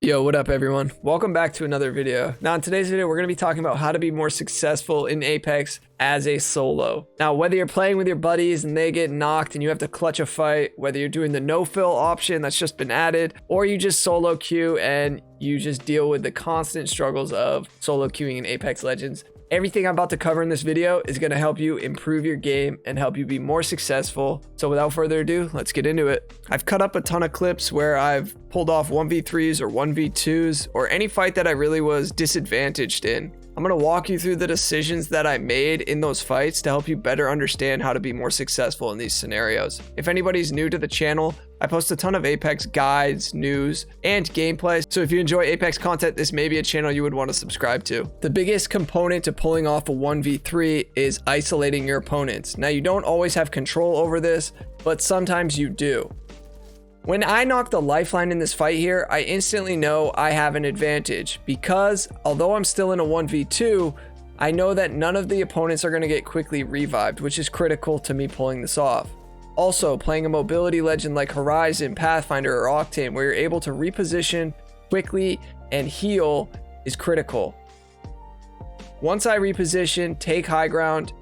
Yo, what up everyone? Welcome back to another video. Now in today's video, we're going to be talking about how to be more successful in Apex as a solo. Now, whether you're playing with your buddies and they get knocked and you have to clutch a fight, whether you're doing the no-fill option that's just been added, or you just solo queue and you just deal with the constant struggles of solo queuing in Apex Legends, everything I'm about to cover in this video is going to help you improve your game and help you be more successful. So without further ado, let's get into it. I've cut up a ton of clips where I've pulled off 1v3s or 1v2s or any fight that I really was disadvantaged in. I'm going to walk you through the decisions that I made in those fights to help you better understand how to be more successful in these scenarios. If anybody's new to the channel, I post a ton of Apex guides, news, and gameplay. So if you enjoy Apex content, this may be a channel you would want to subscribe to. The biggest component to pulling off a 1v3 is isolating your opponents. Now, you don't always have control over this, but sometimes you do. When I knock the lifeline in this fight here, I instantly know I have an advantage because although I'm still in a 1v2, I know that none of the opponents are going to get quickly revived, which is critical to me pulling this off. Also, playing a mobility legend like Horizon, Pathfinder, or Octane, where you're able to reposition quickly and heal, is critical. Once I reposition, take high ground,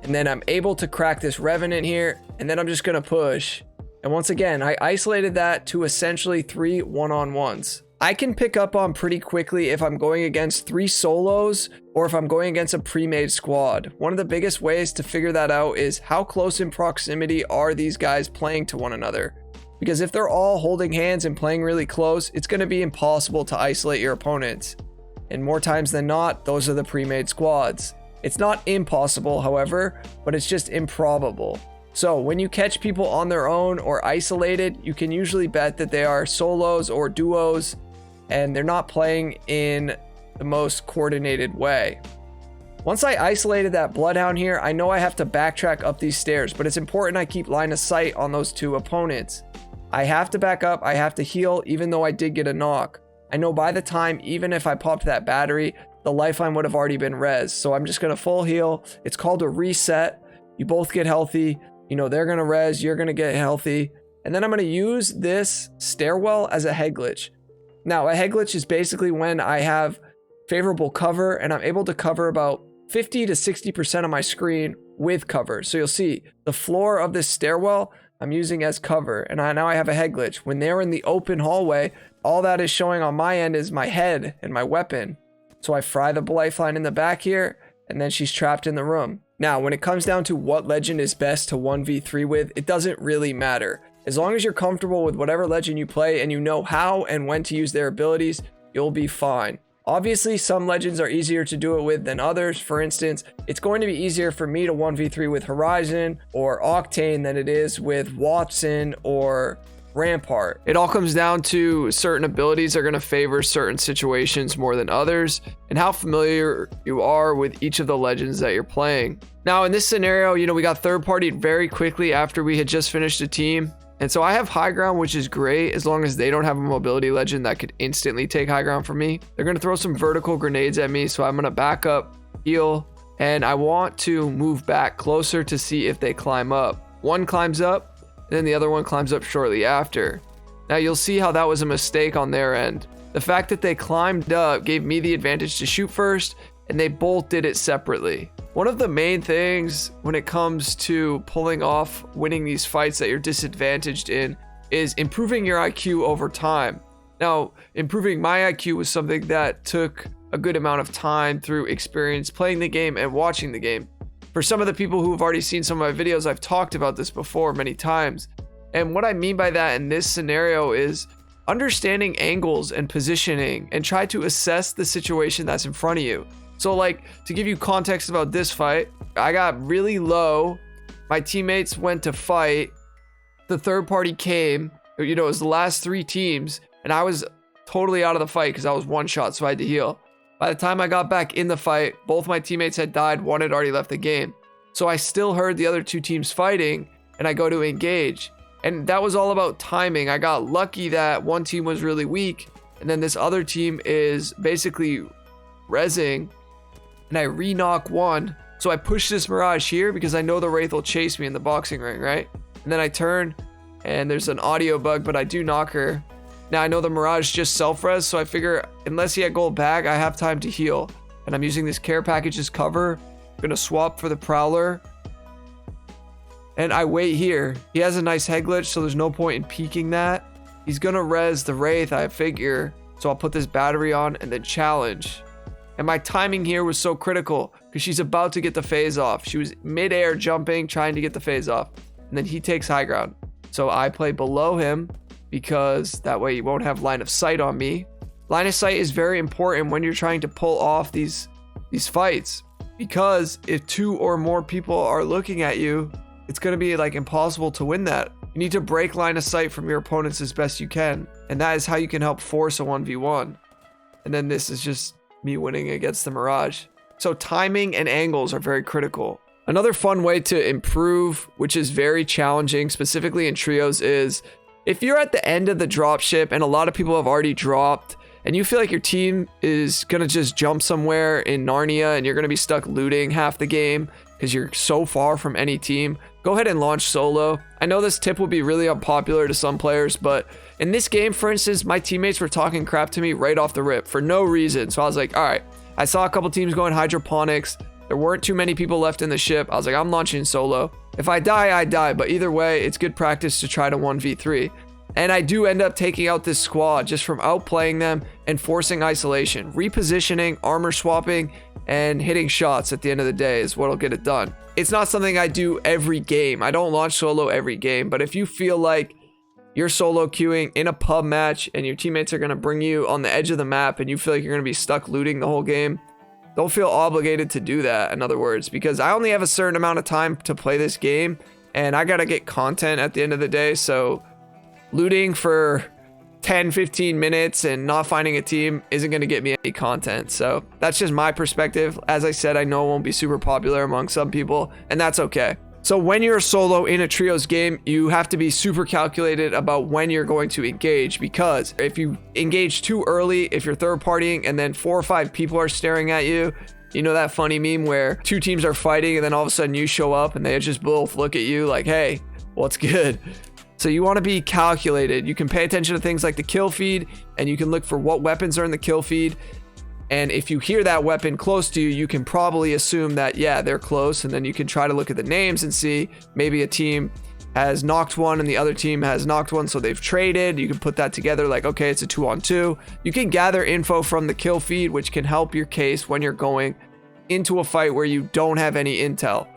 and then I'm able to crack this Revenant here, and then I'm just going to push. And once again, I isolated that to essentially 3 one-on-ones. I can pick up on pretty quickly if I'm going against 3 solos or if I'm going against a pre-made squad. One of the biggest ways to figure that out is how close in proximity are these guys playing to one another. Because if they're all holding hands and playing really close, it's going to be impossible to isolate your opponents. And more times than not, those are the pre-made squads. It's not impossible, however, but it's just improbable. So when you catch people on their own or isolated, you can usually bet that they are solos or duos and they're not playing in the most coordinated way. Once I isolated that Bloodhound here, I know I have to backtrack up these stairs, but it's important I keep line of sight on those 2 opponents. I have to back up, I have to heal, even though I did get a knock. I know by the time, even if I popped that battery, the lifeline would have already been res. So I'm just gonna full heal. It's called a reset. You both get healthy. You know, they're going to res, you're going to get healthy. And then I'm going to use this stairwell as a head glitch. Now, a head glitch is basically when I have favorable cover and I'm able to cover about 50 to 60% of my screen with cover. So you'll see the floor of this stairwell I'm using as cover. And now I have a head glitch. When they're in the open hallway, all that is showing on my end is my head and my weapon. So I fry the lifeline in the back here, and then she's trapped in the room. Now, when it comes down to what legend is best to 1v3 with, it doesn't really matter. As long as you're comfortable with whatever legend you play and you know how and when to use their abilities, you'll be fine. Obviously, some legends are easier to do it with than others. For instance, it's going to be easier for me to 1v3 with Horizon or Octane than it is with Watson or Rampart. It all comes down to certain abilities are going to favor certain situations more than others and how familiar you are with each of the legends that you're playing. Now in this scenario, you know, we got third partied very quickly after we had just finished a team. And so I have high ground, which is great as long as they don't have a mobility legend that could instantly take high ground from me. They're going to throw some vertical grenades at me. So I'm going to back up, heal, and I want to move back closer to see if they climb up. One climbs up, and then the other one climbs up shortly after. Now you'll see how that was a mistake on their end. The fact that they climbed up gave me the advantage to shoot first, and they both did it separately. One of the main things when it comes to pulling off winning these fights that you're disadvantaged in is improving your IQ over time. Now, improving my IQ was something that took a good amount of time through experience playing the game and watching the game. For some of the people who have already seen some of my videos, I've talked about this before many times. And what I mean by that in this scenario is understanding angles and positioning and try to assess the situation that's in front of you. So like, to give you context about this fight, I got really low. My teammates went to fight. The third party came, you know, it was the last 3 teams, and I was totally out of the fight because I was one shot, so I had to heal. By the time I got back in the fight, both my teammates had died, one had already left the game. So I still heard the other 2 teams fighting, and I go to engage. And that was all about timing. I got lucky that one team was really weak, and then this other team is basically rezzing, and I re-knock one. So I push this Mirage here because I know the Wraith will chase me in the boxing ring, right? And then I turn, and there's an audio bug, but I do knock her. Now I know the Mirage just self-res, so I figure unless he had gold bag, I have time to heal. And I'm using this care package as cover. I'm gonna swap for the Prowler. And I wait here. He has a nice head glitch, so there's no point in peeking that. He's gonna res the Wraith, I figure. So I'll put this battery on and then challenge. And my timing here was so critical because she's about to get the phase off. She was mid-air jumping, trying to get the phase off. And then he takes high ground. So I play below him because that way he won't have line of sight on me. Line of sight is very important when you're trying to pull off these fights. Because if 2 or more people are looking at you, it's going to be like impossible to win that. You need to break line of sight from your opponents as best you can. And that is how you can help force a 1v1. And then this is just me winning against the Mirage. So timing and angles are very critical. Another fun way to improve, which is very challenging, specifically in trios, is if you're at the end of the dropship and a lot of people have already dropped and you feel like your team is going to just jump somewhere in Narnia and you're going to be stuck looting half the game because you're so far from any team, go ahead and launch solo. I know this tip will be really unpopular to some players, but in this game, for instance, my teammates were talking crap to me right off the rip for no reason. So I was like, all right, I saw a couple teams going hydroponics. There weren't too many people left in the ship. I was like, I'm launching solo. If I die, I die. But either way, it's good practice to try to 1v3. And I do end up taking out this squad just from outplaying them and forcing isolation. Repositioning, armor swapping, and hitting shots at the end of the day is what'll get it done. It's not something I do every game. I don't launch solo every game. But if you feel like you're solo queuing in a pub match and your teammates are going to bring you on the edge of the map and you feel like you're going to be stuck looting the whole game, don't feel obligated to do that, in other words, because I only have a certain amount of time to play this game and I got to get content at the end of the day. So looting for 10-15 minutes and not finding a team isn't going to get me any content. So that's just my perspective. As I said, I know it won't be super popular among some people, and that's okay. So when you're solo in a trios game, you have to be super calculated about when you're going to engage, because if you engage too early, if you're third partying and then 4 or 5 people are staring at you, you know that funny meme where 2 teams are fighting and then all of a sudden you show up and they just both look at you like, hey, what's good? So you want to be calculated. You can pay attention to things like the kill feed and you can look for what weapons are in the kill feed. And if you hear that weapon close to you, you can probably assume that, yeah, they're close. And then you can try to look at the names and see maybe a team has knocked one and the other team has knocked one. So they've traded. You can put that together like, okay, it's a 2-on-2. You can gather info from the kill feed, which can help your case when you're going into a fight where you don't have any intel,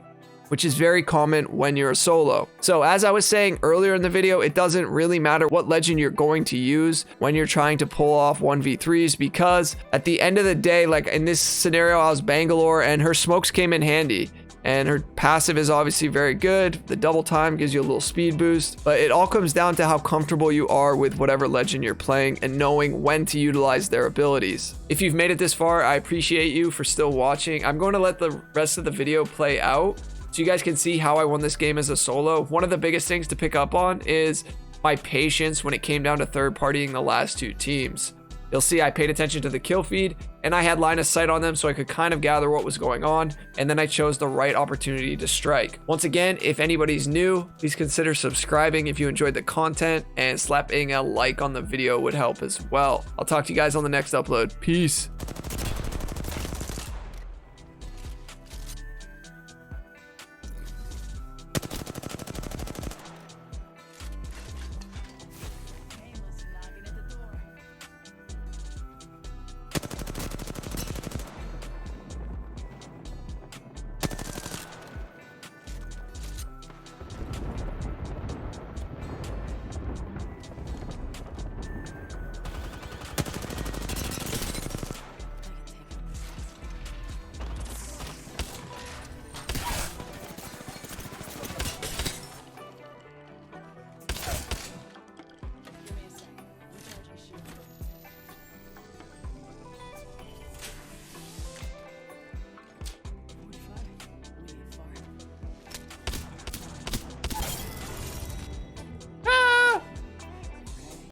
which is very common when you're a solo. So as I was saying earlier in the video, it doesn't really matter what legend you're going to use when you're trying to pull off 1v3s, because at the end of the day, like in this scenario, I was Bangalore and her smokes came in handy. And her passive is obviously very good. The double time gives you a little speed boost, but it all comes down to how comfortable you are with whatever legend you're playing and knowing when to utilize their abilities. If you've made it this far, I appreciate you for still watching. I'm going to let the rest of the video play out so you guys can see how I won this game as a solo. One of the biggest things to pick up on is my patience when it came down to third partying the last 2 teams. You'll see I paid attention to the kill feed and I had line of sight on them so I could kind of gather what was going on, and then I chose the right opportunity to strike. Once again, if anybody's new, please consider subscribing if you enjoyed the content, and slapping a like on the video would help as well. I'll talk to you guys on the next upload. Peace.